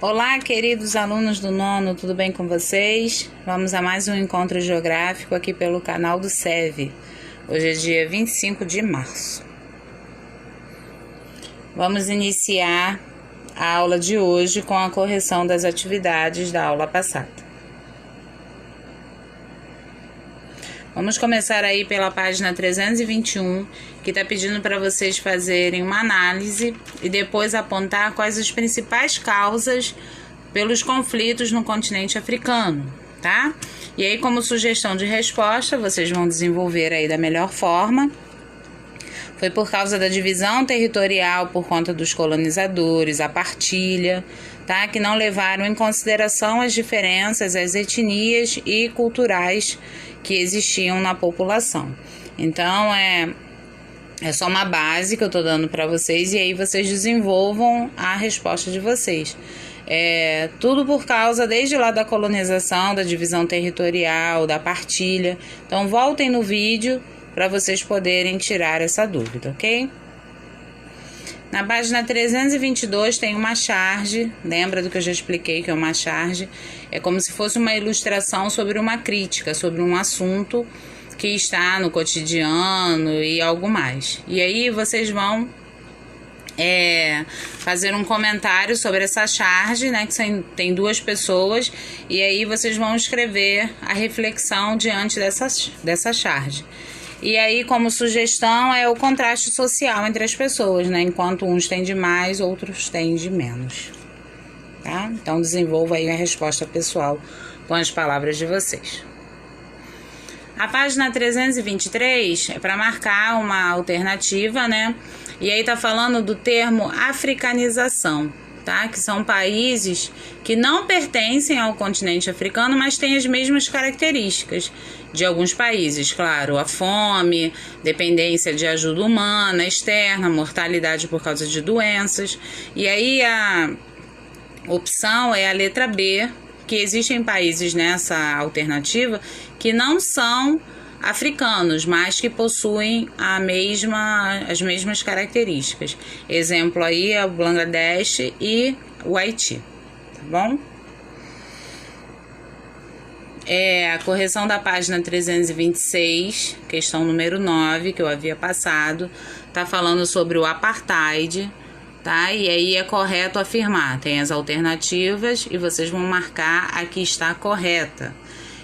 Olá, queridos alunos do nono, tudo bem com vocês? Vamos a mais um encontro geográfico aqui pelo canal do SEV. Hoje é dia 25 de março. Vamos iniciar a aula de hoje com a correção das atividades da aula passada. Vamos começar aí pela página 321, que está pedindo para vocês fazerem uma análise e depois apontar quais as principais causas pelos conflitos no continente africano, tá? E aí, como sugestão de resposta, vocês vão desenvolver aí da melhor forma. Foi por causa da divisão territorial por conta dos colonizadores, a partilha, tá? Que não levaram em consideração as diferenças, as etnias e culturais que existiam na população. Então, é só uma base que eu tô dando para vocês e aí vocês desenvolvam a resposta de vocês. Tudo por causa desde lá da colonização, da divisão territorial, da partilha. Então, voltem no vídeo para vocês poderem tirar essa dúvida, ok? Na página 322 tem uma charge, lembra do que eu já expliquei que é uma charge? É como se fosse uma ilustração sobre uma crítica, sobre um assunto que está no cotidiano e algo mais. E aí vocês vão fazer um comentário sobre essa charge, né? Que tem duas pessoas, e aí vocês vão escrever a reflexão diante dessa charge. E aí, como sugestão, é o contraste social entre as pessoas, né? Enquanto uns têm de mais, outros têm de menos. Tá? Então, desenvolva aí a resposta pessoal com as palavras de vocês. A página 323 é para marcar uma alternativa, né? E aí tá falando do termo africanização, tá? Que são países que não pertencem ao continente africano, mas têm as mesmas características de alguns países, claro, a fome, dependência de ajuda humana, externa, mortalidade por causa de doenças. E aí a opção é a letra B, que existem países nessa alternativa que não são africanos, mas que possuem as mesmas características. Exemplo aí é o Bangladesh e o Haiti, tá bom? A correção da página 326, questão número 9, que eu havia passado, tá falando sobre o apartheid, tá? E aí é correto afirmar, tem as alternativas e vocês vão marcar a que está correta.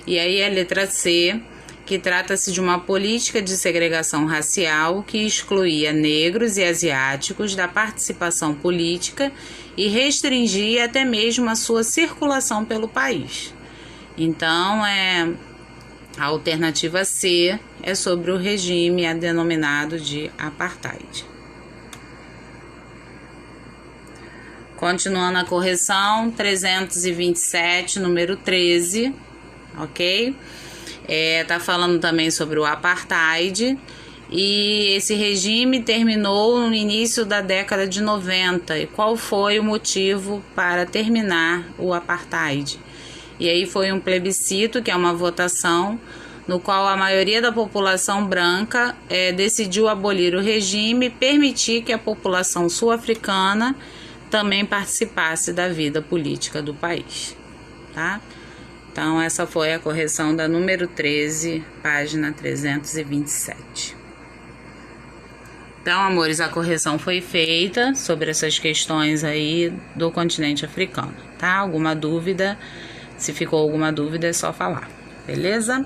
E aí a letra C, que trata-se de uma política de segregação racial que excluía negros e asiáticos da participação política e restringia até mesmo a sua circulação pelo país. Então, a alternativa C é sobre o regime denominado de apartheid. Continuando a correção, 327, número 13, ok? Tá falando também sobre o apartheid, e esse regime terminou no início da década de 90. E qual foi o motivo para terminar o apartheid? E aí foi um plebiscito, que é uma votação, no qual a maioria da população branca decidiu abolir o regime e permitir que a população sul-africana também participasse da vida política do país, tá? Então, essa foi a correção da número 13, página 327. Então, amores, a correção foi feita sobre essas questões aí do continente africano, tá? Alguma dúvida? Se ficou alguma dúvida, é só falar, beleza?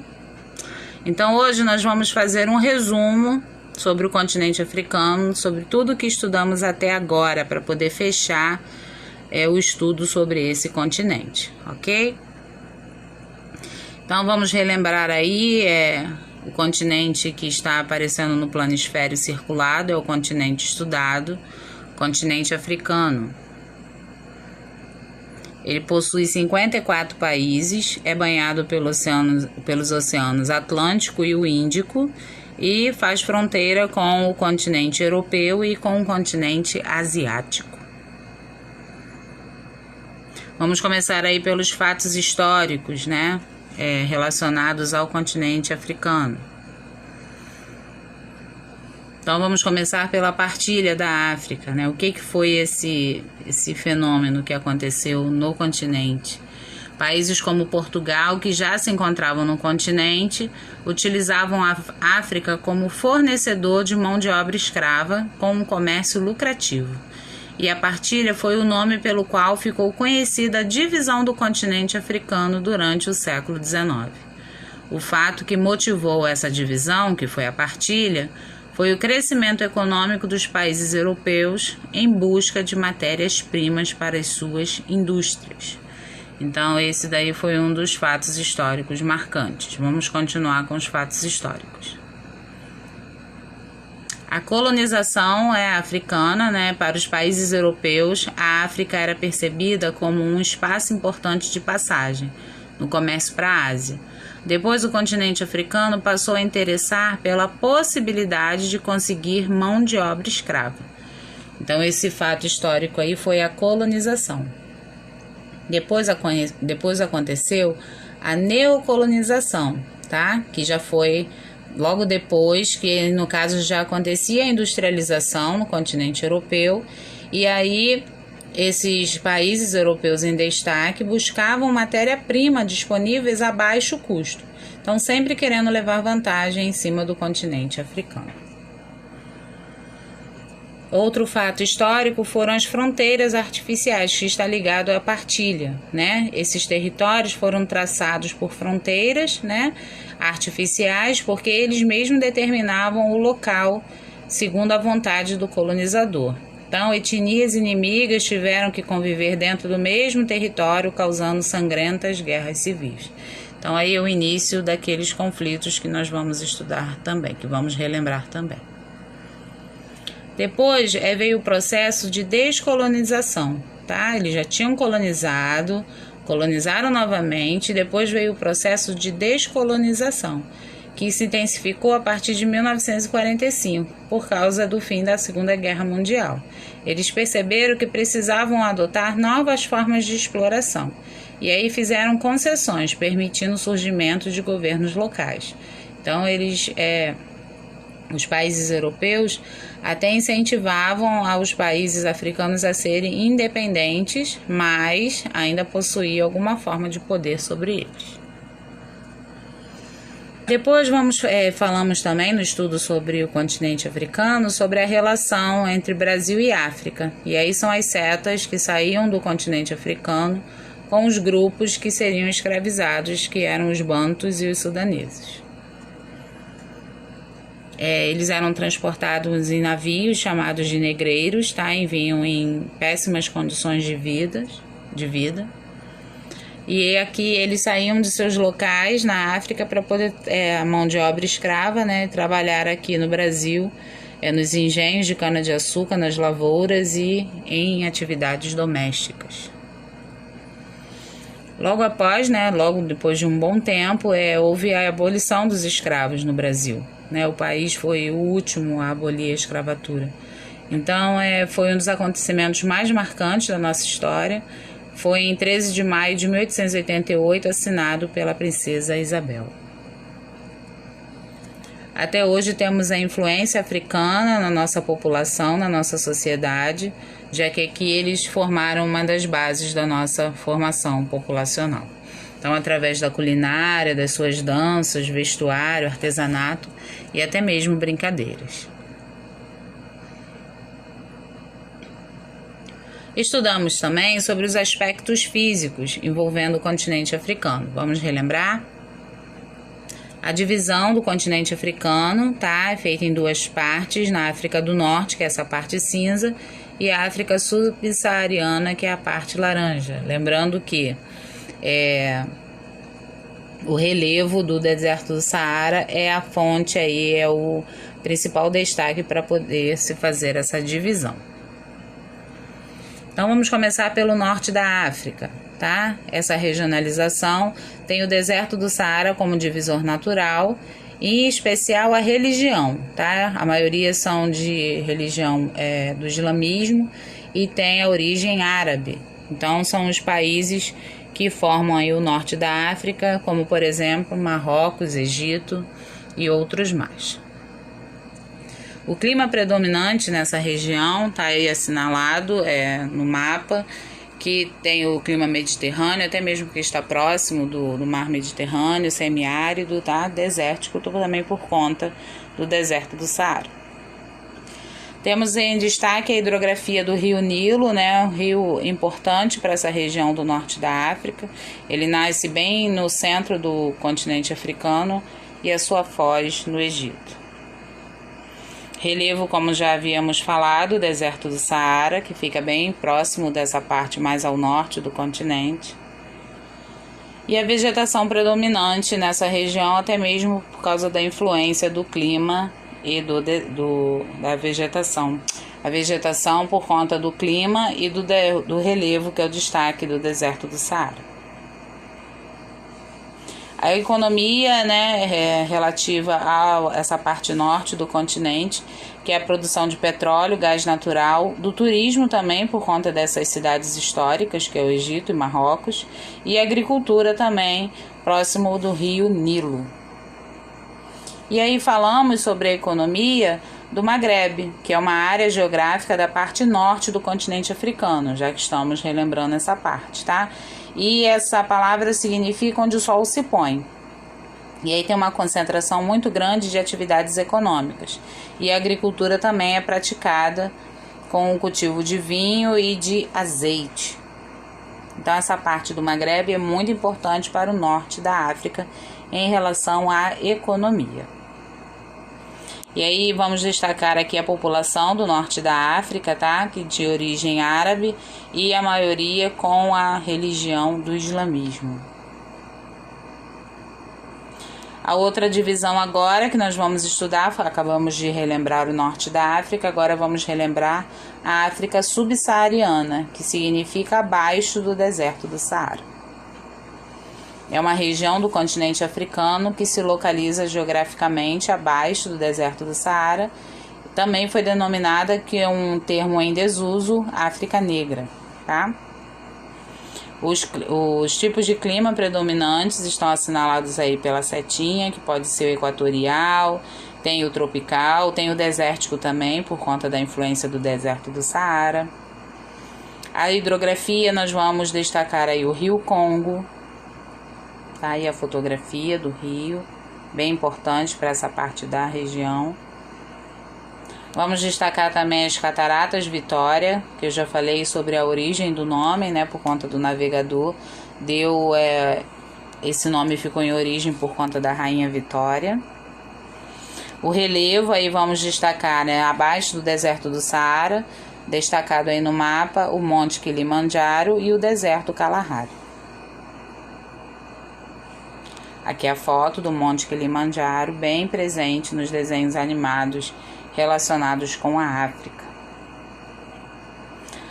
Então, hoje nós vamos fazer um resumo sobre o continente africano, sobre tudo que estudamos até agora, para poder fechar o estudo sobre esse continente, ok? Então, vamos relembrar aí, o continente que está aparecendo no planisfério circulado é o continente estudado, continente africano. Ele possui 54 países, é banhado pelos oceanos Atlântico e o Índico e faz fronteira com o continente europeu e com o continente asiático. Vamos começar aí pelos fatos históricos, né, relacionados ao continente africano. Então vamos começar pela partilha da África, né? O que foi esse fenômeno que aconteceu no continente? Países como Portugal, que já se encontravam no continente, utilizavam a África como fornecedor de mão de obra escrava com um comércio lucrativo. E a partilha foi o nome pelo qual ficou conhecida a divisão do continente africano durante o século XIX. O fato que motivou essa divisão, que foi a partilha, foi o crescimento econômico dos países europeus em busca de matérias-primas para as suas indústrias. Então, esse daí foi um dos fatos históricos marcantes. Vamos continuar com os fatos históricos. A colonização africana, né? Para os países europeus, a África era percebida como um espaço importante de passagem no comércio para a Ásia. Depois, o continente africano passou a interessar pela possibilidade de conseguir mão de obra escrava. Então, esse fato histórico aí foi a colonização. Depois aconteceu a neocolonização, tá? Que já foi logo depois, que no caso já acontecia a industrialização no continente europeu, e aí esses países europeus em destaque buscavam matéria-prima disponíveis a baixo custo, então sempre querendo levar vantagem em cima do continente africano. Outro fato histórico foram as fronteiras artificiais, que está ligado à partilha, né? Esses territórios foram traçados por fronteiras, né, artificiais, porque eles mesmos determinavam o local segundo a vontade do colonizador. Então, etnias inimigas tiveram que conviver dentro do mesmo território, causando sangrentas guerras civis. Então, aí é o início daqueles conflitos que nós vamos estudar também, que vamos relembrar também. Depois veio o processo de descolonização, tá? Eles já tinham colonizaram novamente, depois veio o processo de descolonização, que se intensificou a partir de 1945, por causa do fim da Segunda Guerra Mundial. Eles perceberam que precisavam adotar novas formas de exploração, e aí fizeram concessões, permitindo o surgimento de governos locais. Então, os países europeus até incentivavam aos países africanos a serem independentes, mas ainda possuíam alguma forma de poder sobre eles. Depois falamos também no estudo sobre o continente africano, sobre a relação entre Brasil e África. E aí são as setas que saíam do continente africano com os grupos que seriam escravizados, que eram os bantus e os sudaneses. Eles eram transportados em navios chamados de negreiros, tá? E vinham em péssimas condições de vida. E aqui eles saíam de seus locais na África para poder, a mão de obra escrava, né? Trabalhar aqui no Brasil, nos engenhos de cana-de-açúcar, nas lavouras e em atividades domésticas. Logo depois de um bom tempo, houve a abolição dos escravos no Brasil. O país foi o último a abolir a escravatura. Então, foi um dos acontecimentos mais marcantes da nossa história. Foi em 13 de maio de 1888, assinado pela princesa Isabel. Até hoje temos a influência africana na nossa população, na nossa sociedade, já que aqui eles formaram uma das bases da nossa formação populacional. Então, através da culinária, das suas danças, vestuário, artesanato e até mesmo brincadeiras. Estudamos também sobre os aspectos físicos envolvendo o continente africano. Vamos relembrar? A divisão do continente africano é feita em duas partes, na África do Norte, que é essa parte cinza, e a África subsaariana, que é a parte laranja. Lembrando que o relevo do deserto do Saara é a fonte, é o principal destaque para poder se fazer essa divisão. Então vamos começar pelo norte da África, tá? Essa regionalização tem o deserto do Saara como divisor natural, e em especial a religião, tá? A maioria são de religião do islamismo e tem a origem árabe. Então são os países que formam aí o norte da África, como por exemplo Marrocos, Egito e outros mais. O clima predominante nessa região está aí assinalado no mapa, que tem o clima mediterrâneo, até mesmo que está próximo do mar Mediterrâneo, semiárido, tá? Desértico, também por conta do deserto do Saara. Temos em destaque a hidrografia do rio Nilo, né? Um rio importante para essa região do norte da África. Ele nasce bem no centro do continente africano e a sua foz no Egito. Relevo, como já havíamos falado, o deserto do Saara, que fica bem próximo dessa parte mais ao norte do continente. E a vegetação predominante nessa região, até mesmo por causa da influência do clima e da vegetação. A vegetação por conta do clima e do relevo, que é o destaque do deserto do Saara. A economia, né, relativa a essa parte norte do continente, que é a produção de petróleo, gás natural, do turismo também, por conta dessas cidades históricas, que é o Egito e Marrocos, e a agricultura também, próximo do rio Nilo. E aí falamos sobre a economia do Maghreb, que é uma área geográfica da parte norte do continente africano, já que estamos relembrando essa parte, tá? E essa palavra significa onde o sol se põe. E aí tem uma concentração muito grande de atividades econômicas. E a agricultura também é praticada com o cultivo de vinho e de azeite. Então essa parte do Maghreb é muito importante para o norte da África em relação à economia. E aí vamos destacar aqui a população do norte da África, tá? Que de origem árabe e a maioria com a religião do islamismo. A outra divisão agora que nós vamos estudar, acabamos de relembrar o norte da África, agora vamos relembrar a África subsaariana, que significa abaixo do deserto do Saara. É uma região do continente africano que se localiza geograficamente abaixo do deserto do Saara. Também foi denominada, que é um termo em desuso, África Negra, tá? Os tipos de clima predominantes estão assinalados aí pela setinha, que pode ser o equatorial, tem o tropical, tem o desértico também, por conta da influência do deserto do Saara. A hidrografia, nós vamos destacar aí o rio Congo. Tá aí a fotografia do rio, bem importante para essa parte da região. Vamos destacar também as Cataratas Vitória, que eu já falei sobre a origem do nome, né, por conta do navegador. Esse nome ficou em origem por conta da Rainha Vitória. O relevo, aí vamos destacar, né, abaixo do deserto do Saara, destacado aí no mapa, o Monte Kilimanjaro e o deserto Kalahari. Aqui é a foto do Monte Kilimanjaro, bem presente nos desenhos animados relacionados com a África.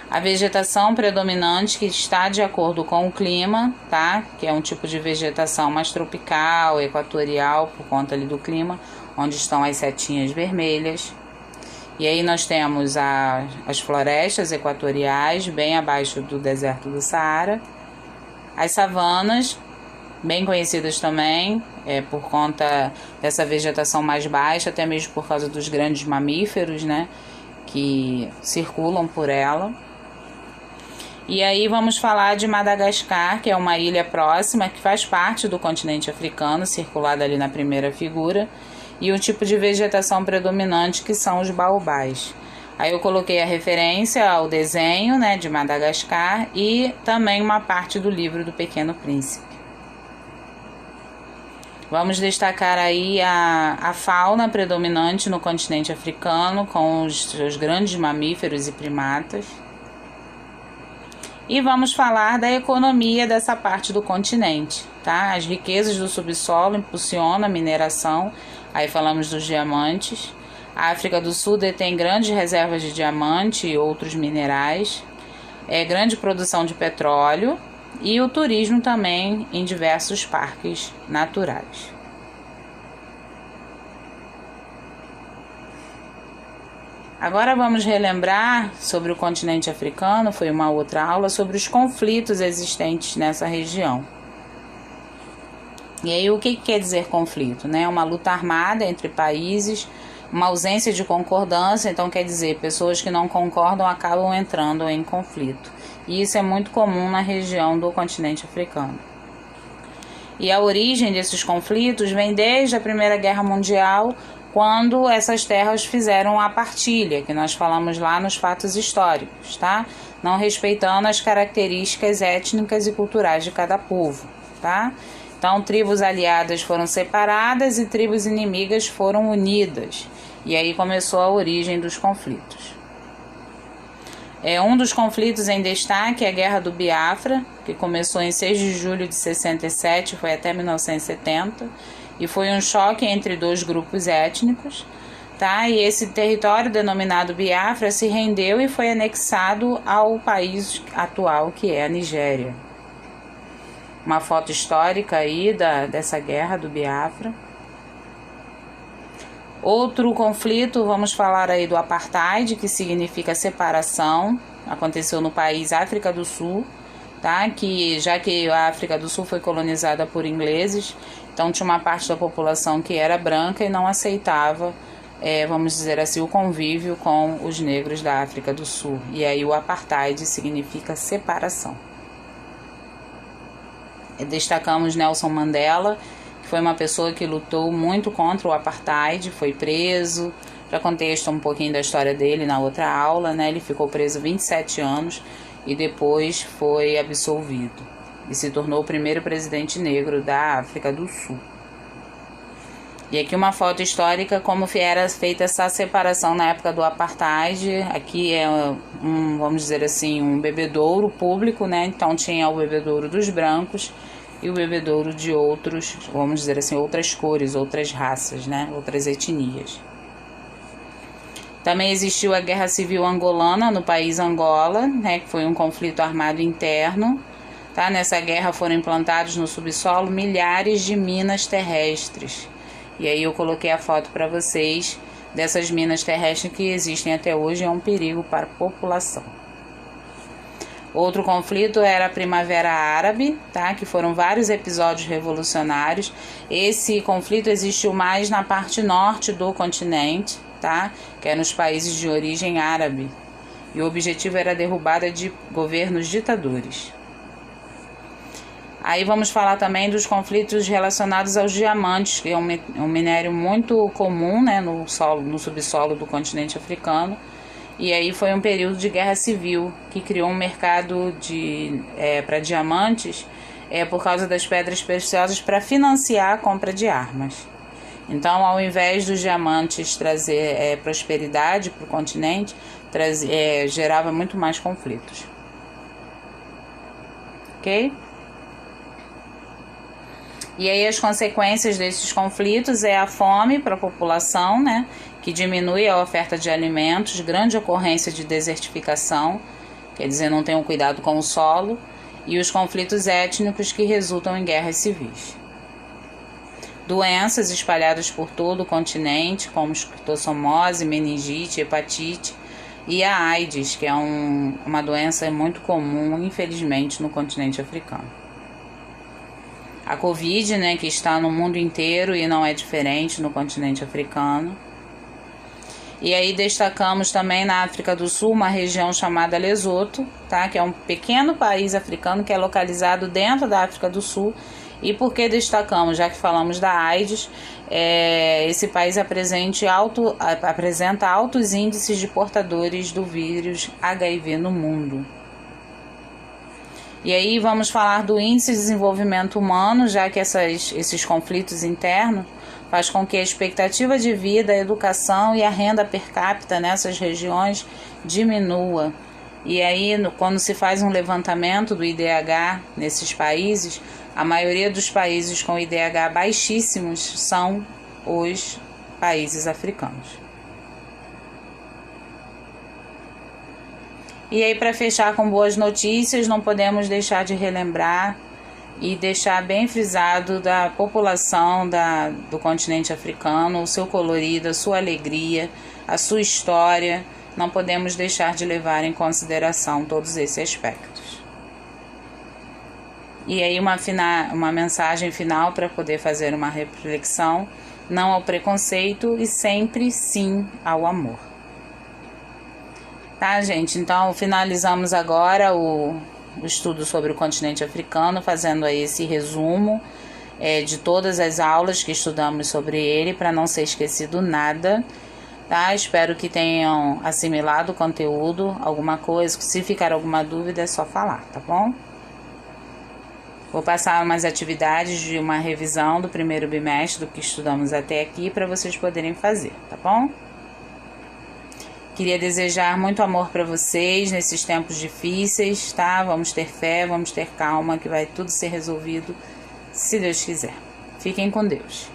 A vegetação predominante, que está de acordo com o clima, tá? Que é um tipo de vegetação mais tropical, equatorial, por conta ali do clima, onde estão as setinhas vermelhas. E aí nós temos as florestas equatoriais, bem abaixo do deserto do Saara. As savanas, bem conhecidas também, por conta dessa vegetação mais baixa, até mesmo por causa dos grandes mamíferos, né, que circulam por ela. E aí vamos falar de Madagascar, que é uma ilha próxima, que faz parte do continente africano, circulada ali na primeira figura, e um tipo de vegetação predominante, que são os baobás. Aí eu coloquei a referência ao desenho, né, de Madagascar e também uma parte do livro do Pequeno Príncipe. Vamos destacar aí a fauna predominante no continente africano, com os seus grandes mamíferos e primatas. E vamos falar da economia dessa parte do continente, tá? As riquezas do subsolo impulsionam a mineração, aí falamos dos diamantes. A África do Sul detém grandes reservas de diamante e outros minerais, grande produção de petróleo, e o turismo também em diversos parques naturais. Agora vamos relembrar sobre o continente africano, foi uma outra aula, sobre os conflitos existentes nessa região. E aí o que quer dizer conflito, né? Uma luta armada entre países uma ausência de concordância, então quer dizer, pessoas que não concordam acabam entrando em conflito. E isso é muito comum na região do continente africano. E a origem desses conflitos vem desde a Primeira Guerra Mundial, quando essas terras fizeram a partilha, que nós falamos lá nos fatos históricos, tá? Não respeitando as características étnicas e culturais de cada povo, tá? Então, tribos aliadas foram separadas e tribos inimigas foram unidas. E aí começou a origem dos conflitos. Um dos conflitos em destaque é a Guerra do Biafra, que começou em 6 de julho de 67, foi até 1970, e foi um choque entre dois grupos étnicos, tá? E esse território denominado Biafra se rendeu e foi anexado ao país atual, que é a Nigéria. Uma foto histórica aí dessa Guerra do Biafra. Outro conflito, vamos falar aí do Apartheid, que significa separação, aconteceu no país África do Sul, tá? Já que a África do Sul foi colonizada por ingleses, então tinha uma parte da população que era branca e não aceitava, vamos dizer assim, o convívio com os negros da África do Sul. E aí o Apartheid significa separação. Destacamos Nelson Mandela, que foi uma pessoa que lutou muito contra o Apartheid, foi preso. Já contei um pouquinho da história dele na outra aula, né? Ele ficou preso 27 anos e depois foi absolvido. E se tornou o primeiro presidente negro da África do Sul. E aqui uma foto histórica como era feita essa separação na época do Apartheid. Aqui é vamos dizer assim, um bebedouro público, né? Então tinha o bebedouro dos brancos e o bebedouro de outros, vamos dizer assim, outras cores, outras raças, né? Outras etnias. Também existiu a Guerra Civil Angolana no país Angola, né? Que foi um conflito armado interno. Tá? Nessa guerra foram implantados no subsolo milhares de minas terrestres. E aí eu coloquei a foto para vocês dessas minas terrestres que existem até hoje, é um perigo para a população. Outro conflito era a Primavera Árabe, tá? Que foram vários episódios revolucionários. Esse conflito existiu mais na parte norte do continente, tá? Que é nos países de origem árabe. E o objetivo era a derrubada de governos ditadores. Aí vamos falar também dos conflitos relacionados aos diamantes, que é um minério muito comum, né, no subsolo do continente africano. E aí foi um período de guerra civil que criou um mercado para diamantes por causa das pedras preciosas para financiar a compra de armas. Então, ao invés dos diamantes trazer prosperidade para o continente, gerava muito mais conflitos. Ok? E aí as consequências desses conflitos é a fome para a população, né, que diminui a oferta de alimentos, grande ocorrência de desertificação, quer dizer, não tem um cuidado com o solo, e os conflitos étnicos que resultam em guerras civis. Doenças espalhadas por todo o continente, como esquistossomose, meningite, hepatite e a AIDS, que é uma doença muito comum, infelizmente, no continente africano. A Covid, né, que está no mundo inteiro e não é diferente no continente africano. E aí destacamos também na África do Sul uma região chamada Lesoto, tá, que é um pequeno país africano que é localizado dentro da África do Sul. E por que destacamos? Já que falamos da AIDS, esse país apresenta altos índices de portadores do vírus HIV no mundo. E aí vamos falar do índice de desenvolvimento humano, já que esses conflitos internos faz com que a expectativa de vida, a educação e a renda per capita nessas regiões diminua. E aí, quando se faz um levantamento do IDH nesses países, a maioria dos países com IDH baixíssimos são os países africanos. E aí, para fechar com boas notícias, não podemos deixar de relembrar e deixar bem frisado da população do continente africano, o seu colorido, a sua alegria, a sua história. Não podemos deixar de levar em consideração todos esses aspectos. E aí uma mensagem final para poder fazer uma reflexão. não ao preconceito e sempre sim ao amor. Tá, gente? Então, finalizamos agora o estudo sobre o continente africano, fazendo aí esse resumo de todas as aulas que estudamos sobre ele, para não ser esquecido nada, tá? Espero que tenham assimilado o conteúdo, alguma coisa, se ficar alguma dúvida é só falar, tá bom? Vou passar umas atividades de uma revisão do primeiro bimestre do que estudamos até aqui para vocês poderem fazer, tá bom? Queria desejar muito amor para vocês nesses tempos difíceis, tá? Vamos ter fé, vamos ter calma, que vai tudo ser resolvido, se Deus quiser. Fiquem com Deus.